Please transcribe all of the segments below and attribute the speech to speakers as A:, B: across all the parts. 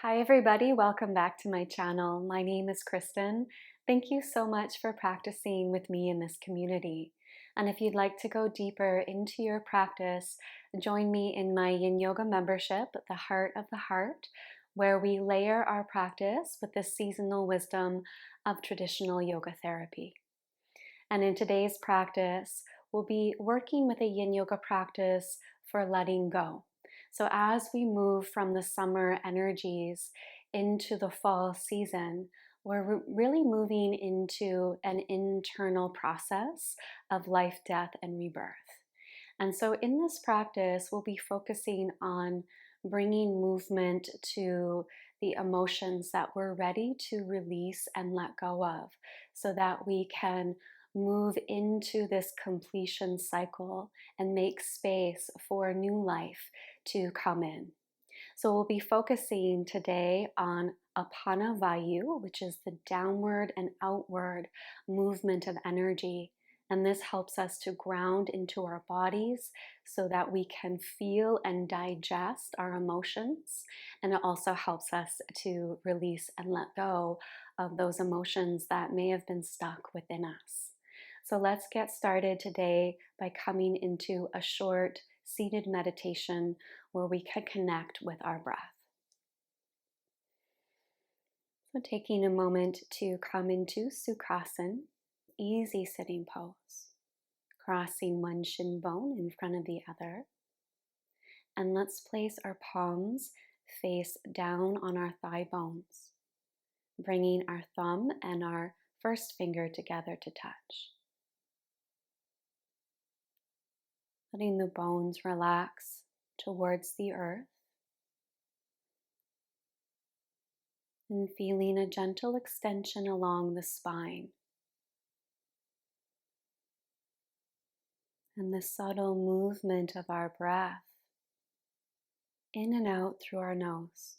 A: Hi everybody, welcome back to my channel. My name is Kristen. Thank you so much for practicing with me in this community. And if you'd like to go deeper into your practice, join me in my Yin Yoga membership, The Heart of the Heart, where we layer our practice with the seasonal wisdom of traditional yoga therapy. And in today's practice, we'll be working with a Yin Yoga practice for letting go. So as we move from the summer energies into the fall season, we're really moving into an internal process of life, death, and rebirth. And so in this practice, we'll be focusing on bringing movement to the emotions that we're ready to release and let go of so that we can move into this completion cycle and make space for a new life to come in. So we'll be focusing today on apana vayu, which is the downward and outward movement of energy. And this helps us to ground into our bodies so that we can feel and digest our emotions. And it also helps us to release and let go of those emotions that may have been stuck within us. So let's get started today by coming into a short seated meditation where we can connect with our breath. So taking a moment to come into Sukhasana, easy sitting pose, crossing one shin bone in front of the other. And let's place our palms face down on our thigh bones, bringing our thumb and our first finger together to touch. Letting the bones relax towards the earth and feeling a gentle extension along the spine and the subtle movement of our breath in and out through our nose.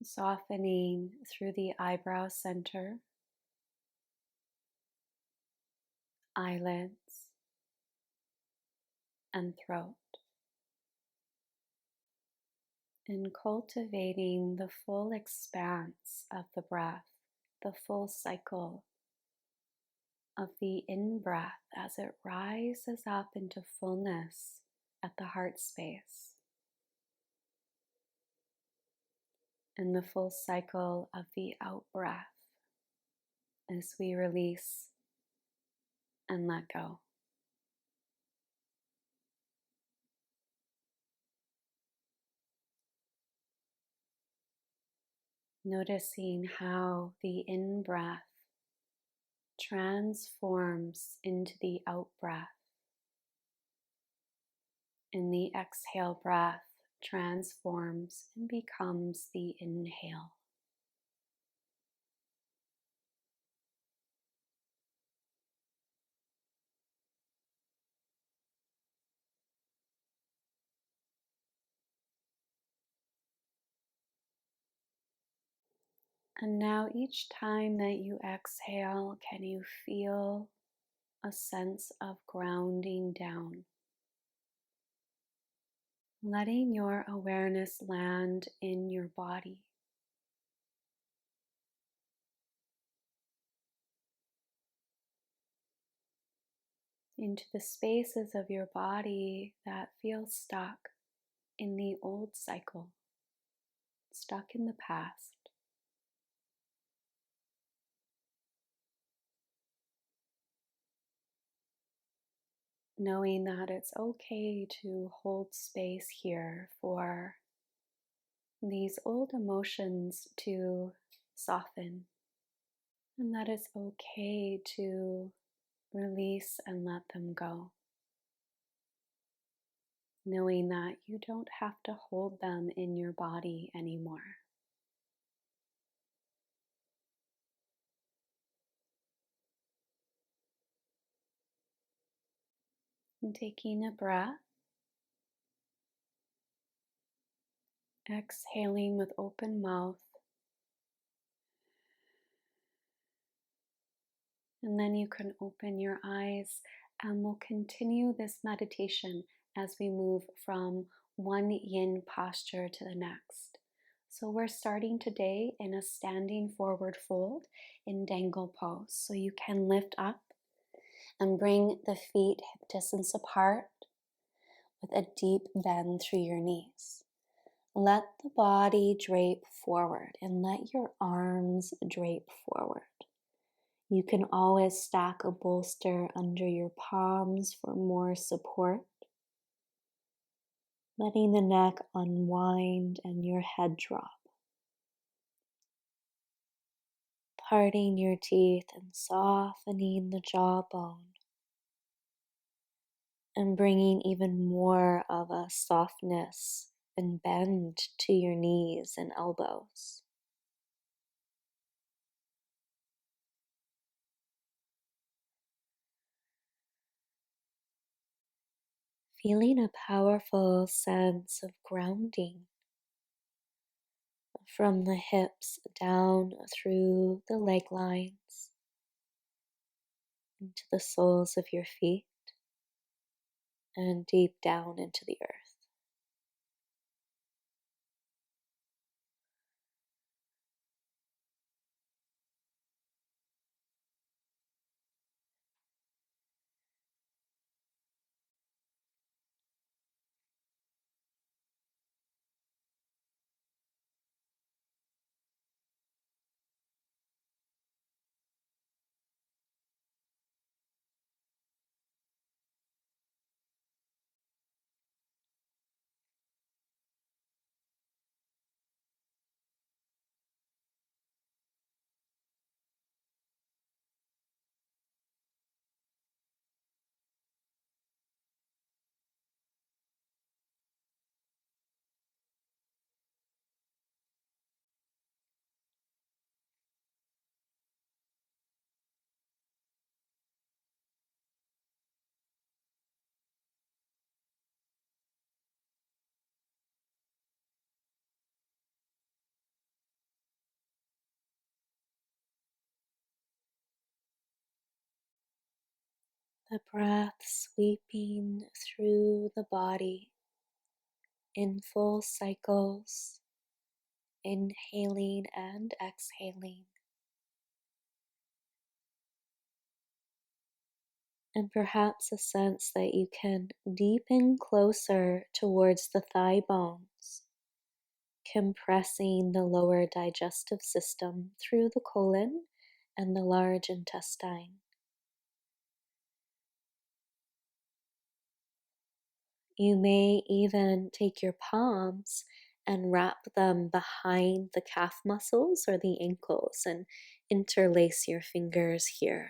A: Softening through the eyebrow center, eyelids, and throat. And cultivating the full expanse of the breath, the full cycle of the in-breath as it rises up into fullness at the heart space. And the full cycle of the out-breath as we release and let go. Noticing how the in-breath transforms into the out-breath, and the exhale breath transforms and becomes the inhale. And now each time that you exhale, can you feel a sense of grounding down? Letting your awareness land in your body. Into the spaces of your body that feel stuck in the old cycle, stuck in the past. Knowing that it's okay to hold space here for these old emotions to soften, and that it's okay to release and let them go. Knowing that you don't have to hold them in your body anymore. And taking a breath, exhaling with open mouth, and then you can open your eyes And we'll continue this meditation as we move from one yin posture to the next. So we're starting today in a standing forward fold in Dangle pose. So you can lift up and bring the feet hip distance apart with a deep bend through your knees. Let the body drape forward and let your arms drape forward. You can always stack a bolster under your palms for more support. Letting the neck unwind and your head drop. Parting your teeth and softening the jawbone. And bringing even more of a softness and bend to your knees and elbows. Feeling a powerful sense of grounding from the hips down through the leg lines into the soles of your feet and deep down into the earth. The breath sweeping through the body in full cycles, inhaling and exhaling. And perhaps a sense that you can deepen closer towards the thigh bones, compressing the lower digestive system through the colon and the large intestine. You may even take your palms and wrap them behind the calf muscles or the ankles and interlace your fingers here.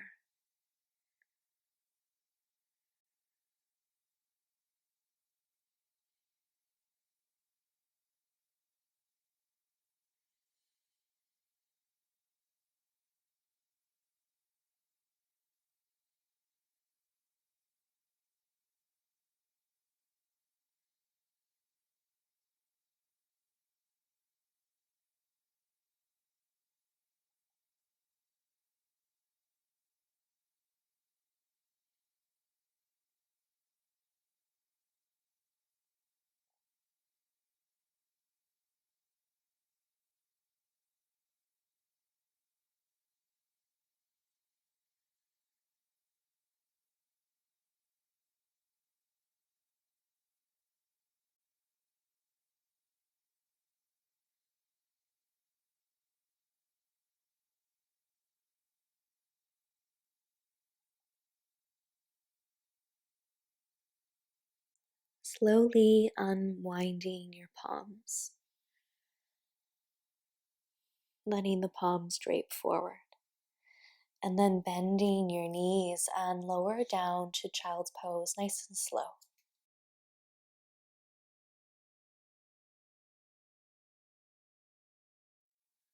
A: Slowly unwinding your palms, letting the palms drape forward, and then bending your knees and lower down to child's pose, nice and slow.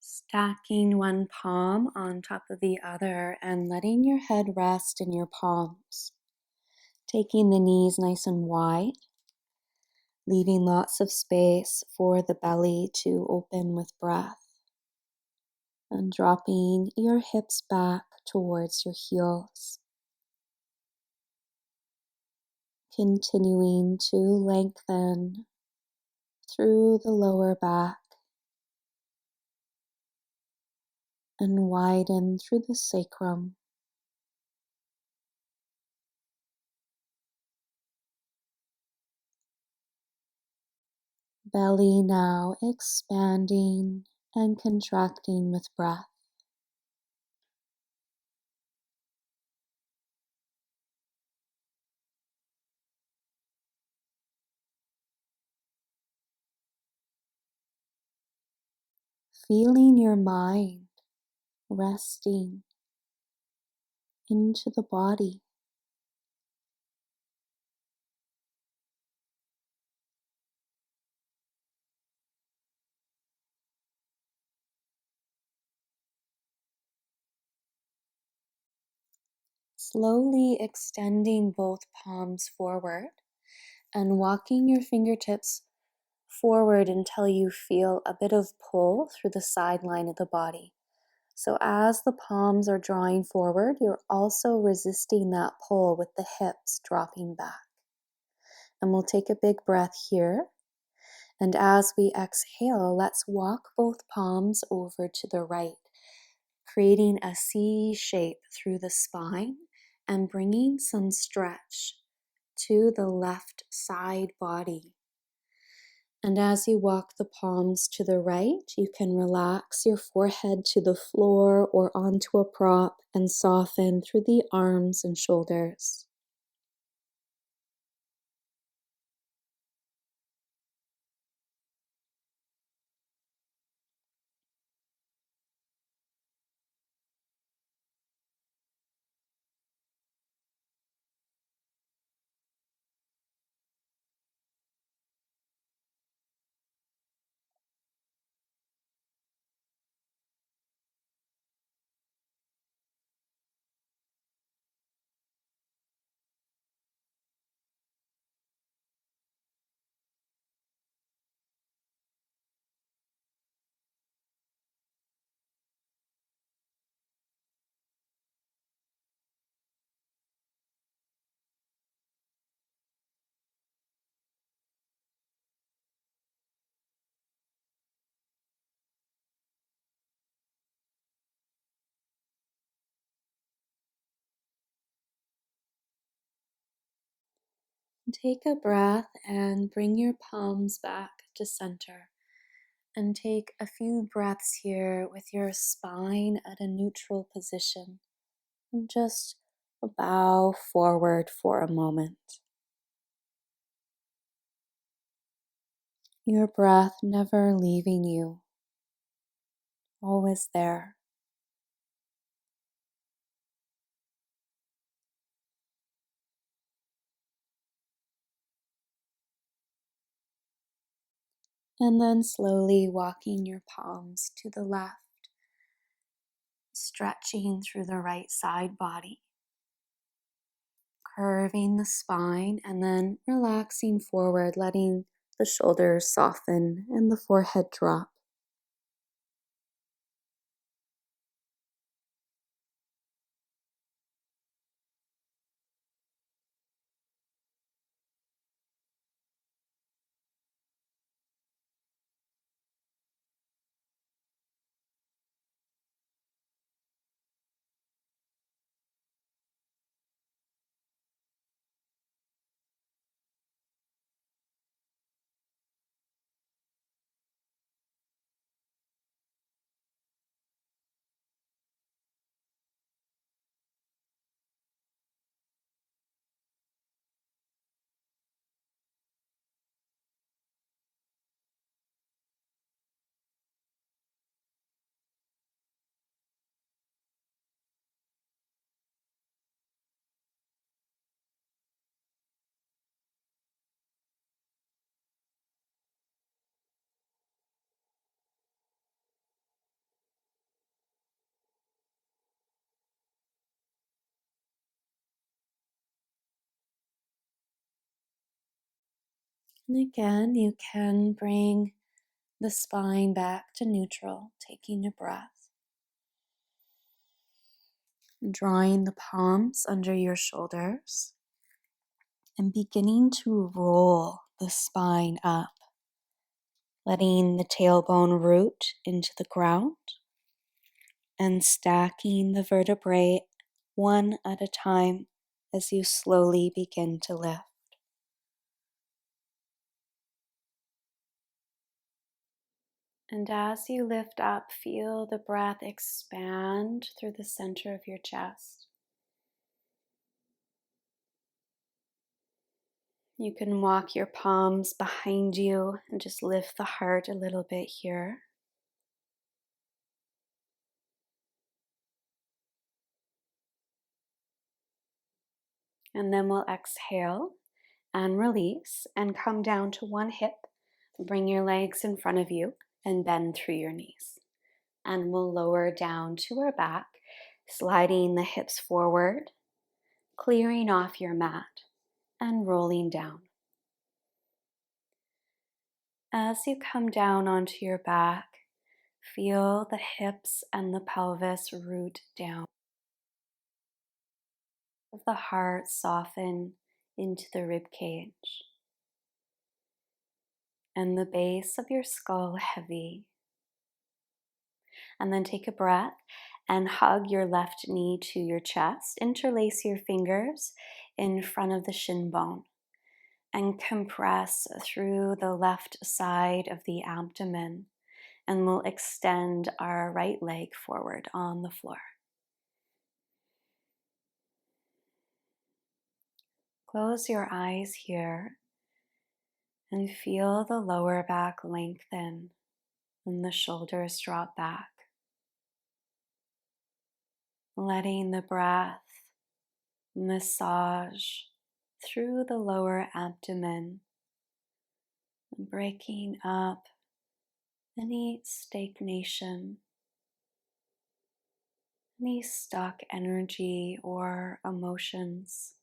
A: Stacking one palm on top of the other and letting your head rest in your palms. Taking the knees nice and wide, leaving lots of space for the belly to open with breath. And dropping your hips back towards your heels. continuing to lengthen through the lower back and widen through the sacrum. Belly now expanding and contracting with breath. Feeling your mind resting into the body. Slowly extending both palms forward and walking your fingertips forward until you feel a bit of pull through the side line of the body. So as the palms are drawing forward, you're also resisting that pull with the hips dropping back. And we'll take a big breath here. And as we exhale, let's walk both palms over to the right, creating a C shape through the spine and bringing some stretch to the left side body. And as you walk the palms to the right, you can relax your forehead to the floor or onto a prop and soften through the arms and shoulders. Take a breath and bring your palms back to center. And take a few breaths here with your spine at a neutral position. And just bow forward for a moment. Your breath never leaving you, always there. And then slowly walking your palms to the left, stretching through the right side body, curving the spine, and then relaxing forward, letting the shoulders soften and the forehead drop. And again, you can bring the spine back to neutral, taking a breath. Drawing the palms under your shoulders and beginning to roll the spine up, letting the tailbone root into the ground and stacking the vertebrae one at a time as you slowly begin to lift. And as you lift up, feel the breath expand through the center of your chest. You can walk your palms behind you and just lift the heart a little bit here. And then we'll exhale and release and come down to one hip. Bring your legs in front of you and bend through your knees. And we'll lower down to our back, sliding the hips forward, clearing off your mat, and rolling down. As you come down onto your back, feel the hips and the pelvis root down. The heart soften into the rib cage. And the base of your skull heavy. And then take a breath and hug your left knee to your chest. Interlace your fingers in front of the shin bone and compress through the left side of the abdomen. And we'll extend our right leg forward on the floor. Close your eyes here and feel the lower back lengthen and the shoulders drop back. Letting the breath massage through the lower abdomen, breaking up any stagnation, any stuck energy or emotions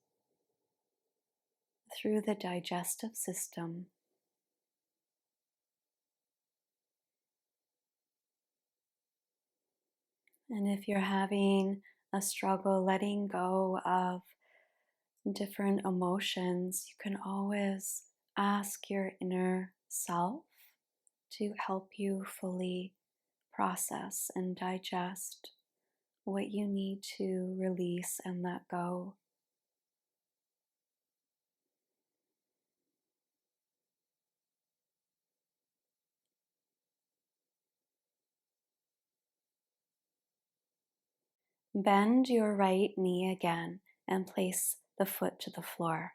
A: through the digestive system. And if you're having a struggle letting go of different emotions, you can always ask your inner self to help you fully process and digest what you need to release and let go. Bend your right knee again and place the foot to the floor.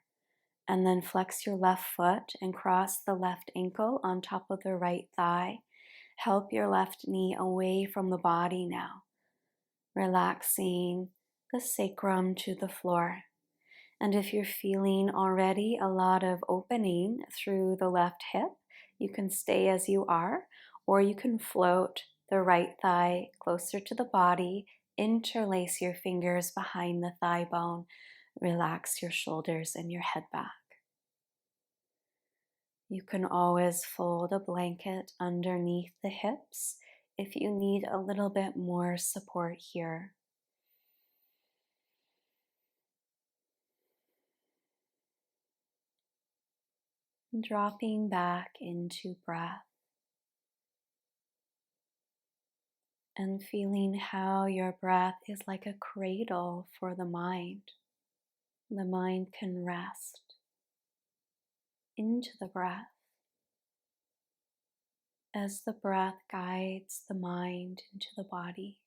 A: And then flex your left foot and cross the left ankle on top of the right thigh. Help your left knee away from the body now, relaxing the sacrum to the floor. And if you're feeling already a lot of opening through the left hip, you can stay as you are, or you can float the right thigh closer to the body, interlace your fingers behind the thigh bone, relax your shoulders and your head back. You can always fold a blanket underneath the hips if you need a little bit more support here. Dropping back into breath and feeling how your breath is like a cradle for the mind. The mind can rest into the breath as the breath guides the mind into the body.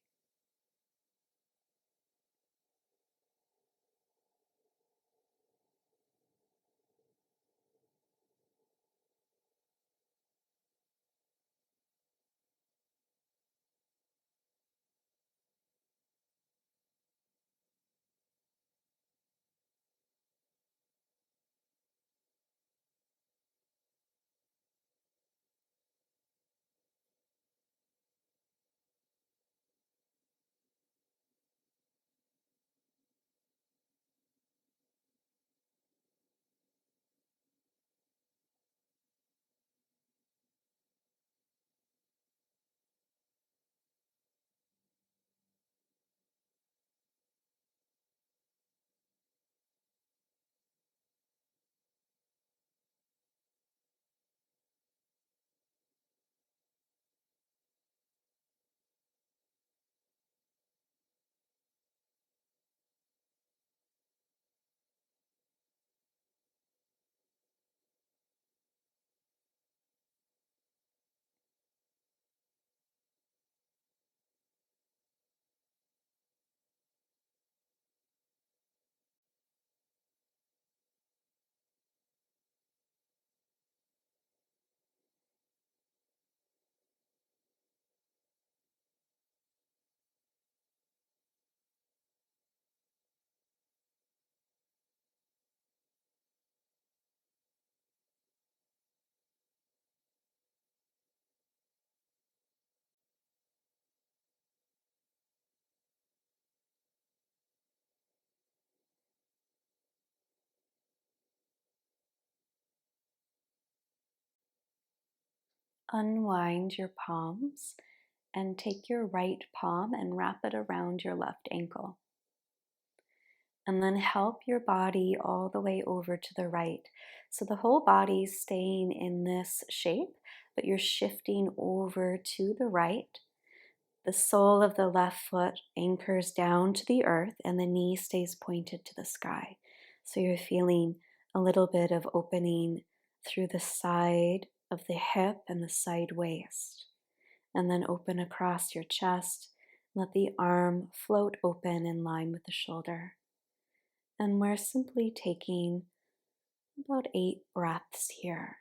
A: unwind your palms and take your right palm and wrap it around your left ankle. And then help your body all the way over to the right. So the whole body's staying in this shape, but you're shifting over to the right. The sole of the left foot anchors down to the earth and the knee stays pointed to the sky. So you're feeling a little bit of opening through the side of the hip and the side waist. And then open across your chest. Let the arm float open in line with the shoulder. And we're simply taking about 8 breaths here.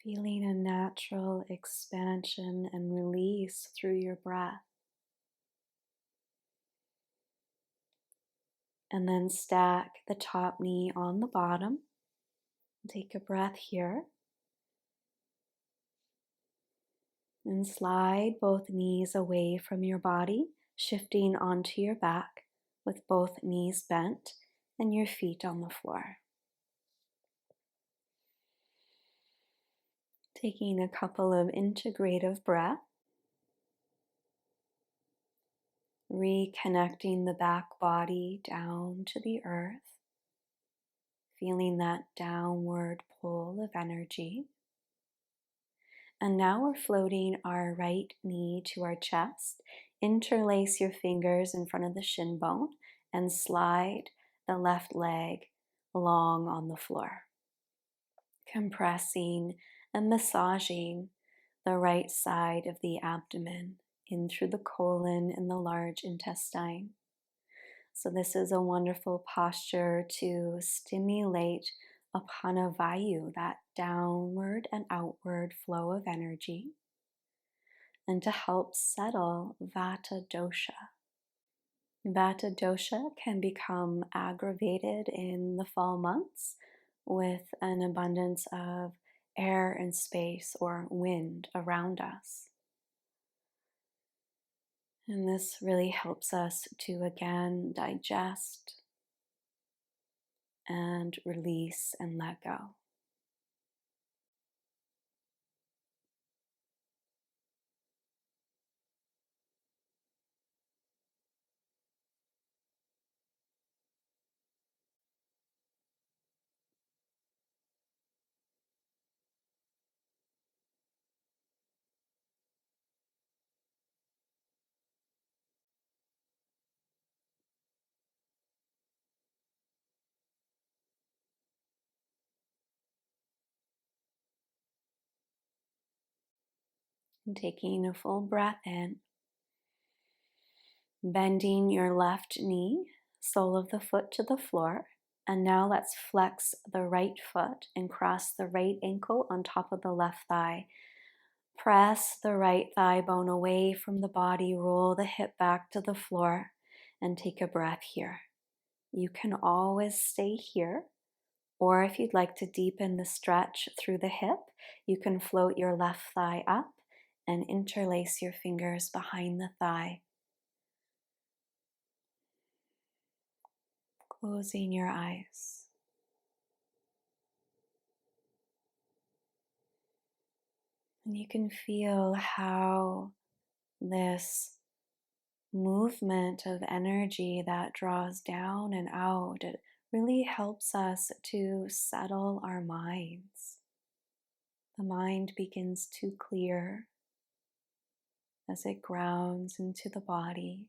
A: Feeling a natural expansion and release through your breath. And then stack the top knee on the bottom. Take a breath here. And slide both knees away from your body, shifting onto your back with both knees bent and your feet on the floor. Taking a couple of integrative breaths. Reconnecting the back body down to the earth. Feeling that downward pull of energy. And now we're floating our right knee to our chest. Interlace your fingers in front of the shin bone and slide the left leg long on the floor. Compressing and massaging the right side of the abdomen in through the colon and the large intestine. So this is a wonderful posture to stimulate apana vayu, that downward and outward flow of energy, and to help settle Vata dosha. Vata dosha can become aggravated in the fall months with an abundance of air and space or wind around us. And this really helps us to again digest and release and let go. And taking a full breath in, bending your left knee, sole of the foot to the floor. And now let's flex the right foot and cross the right ankle on top of the left thigh. Press the right thigh bone away from the body, roll the hip back to the floor, and take a breath here. You can always stay here, or if you'd like to deepen the stretch through the hip, you can float your left thigh up and interlace your fingers behind the thigh. Closing your eyes. And you can feel how this movement of energy that draws down and out, it really helps us to settle our minds. The mind begins to clear as it grounds into the body.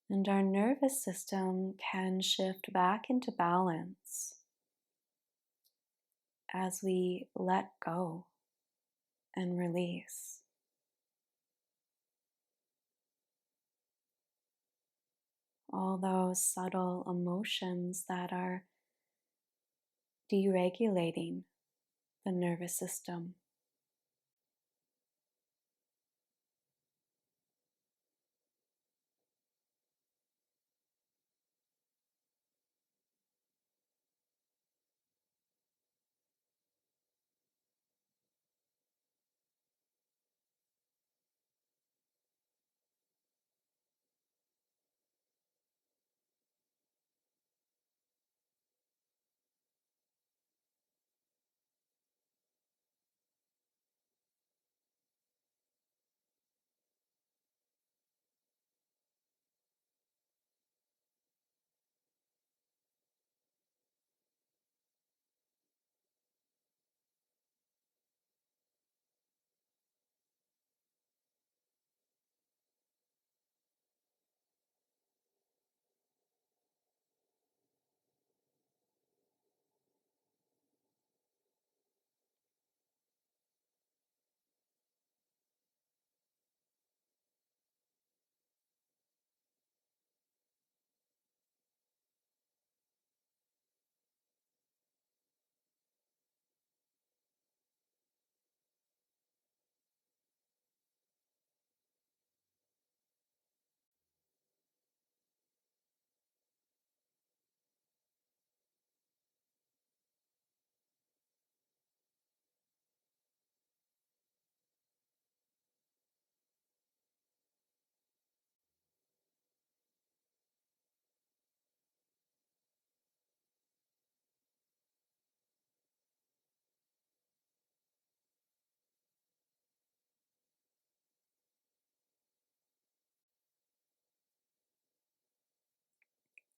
A: And our nervous system can shift back into balance as we let go and release all those subtle emotions that are deregulating the nervous system.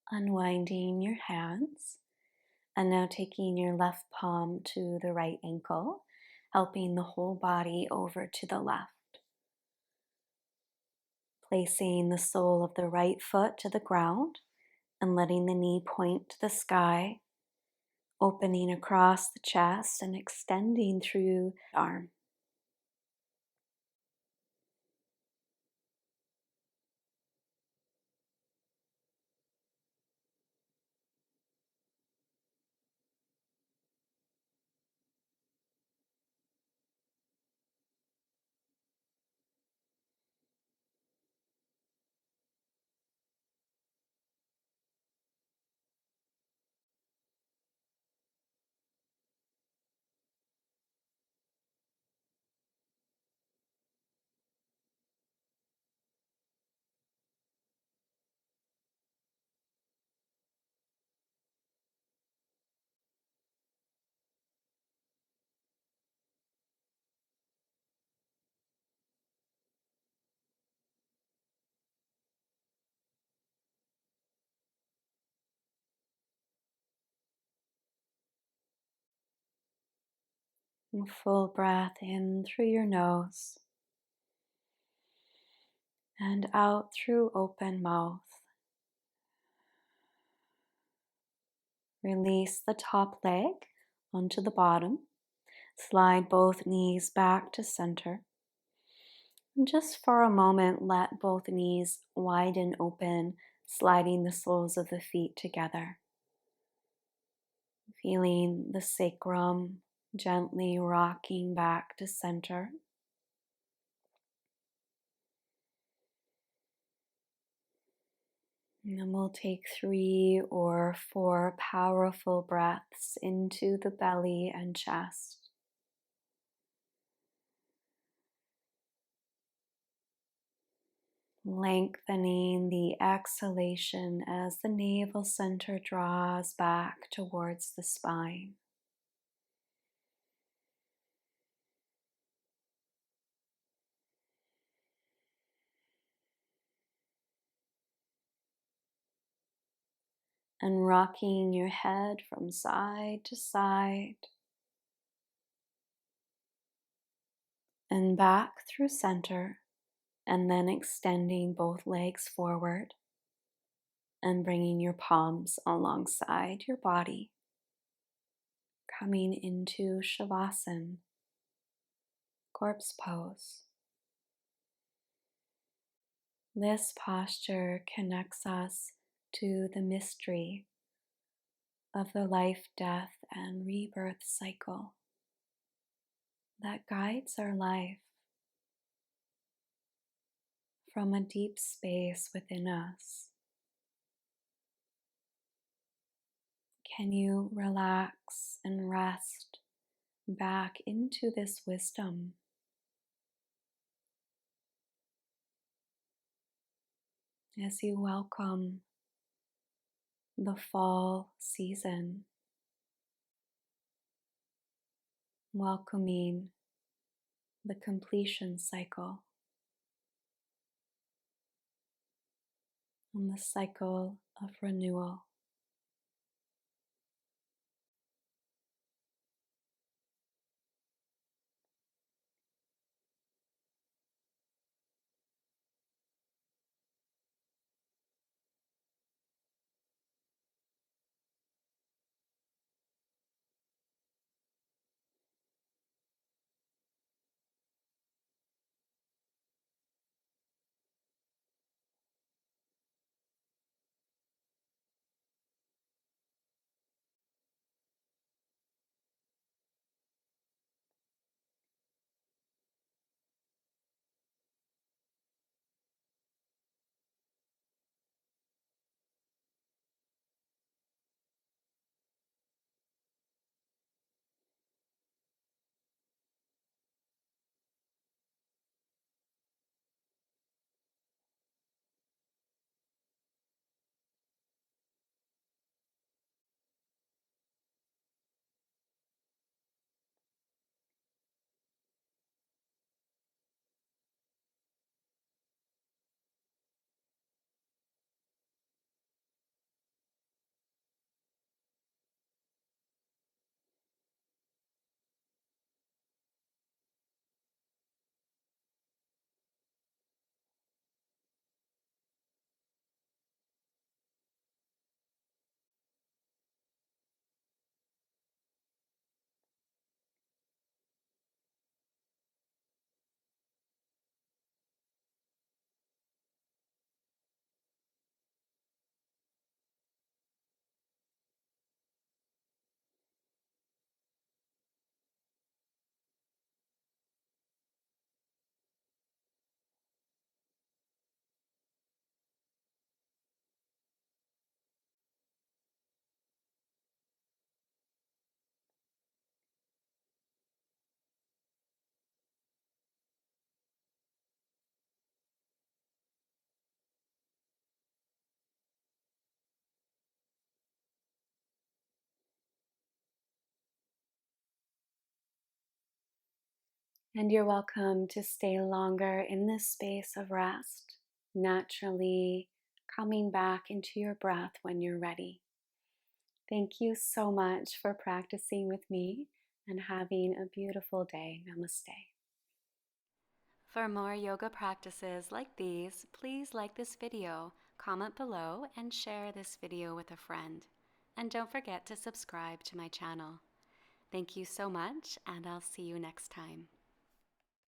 A: Unwinding your hands, and now taking your left palm to the right ankle, helping the whole body over to the left. Placing the sole of the right foot to the ground and letting the knee point to the sky, opening across the chest and extending through the arm. And full breath in through your nose and out through open mouth. Release the top leg onto the bottom. Slide both knees back to center. And just for a moment, let both knees widen open, sliding the soles of the feet together. Feeling the sacrum gently rocking back to center. And then we'll take 3 or 4 powerful breaths into the belly and chest. Lengthening the exhalation as the navel center draws back towards the spine. And rocking your head from side to side and back through center, and then extending both legs forward. and bringing your palms alongside your body, coming into Shavasana, corpse pose. This posture connects us to the mystery of the life, death, and rebirth cycle that guides our life from a deep space within us. Can you relax and rest back into this wisdom? As you welcome the fall season, welcoming the completion cycle and the cycle of renewal. And you're welcome to stay longer in this space of rest, naturally coming back into your breath when you're ready. Thank you so much for practicing with me and having a beautiful day. Namaste. For more yoga practices like these, please like this video, comment below, and share this video with a friend. And don't forget to subscribe to my channel. Thank you so much, and I'll see you next time.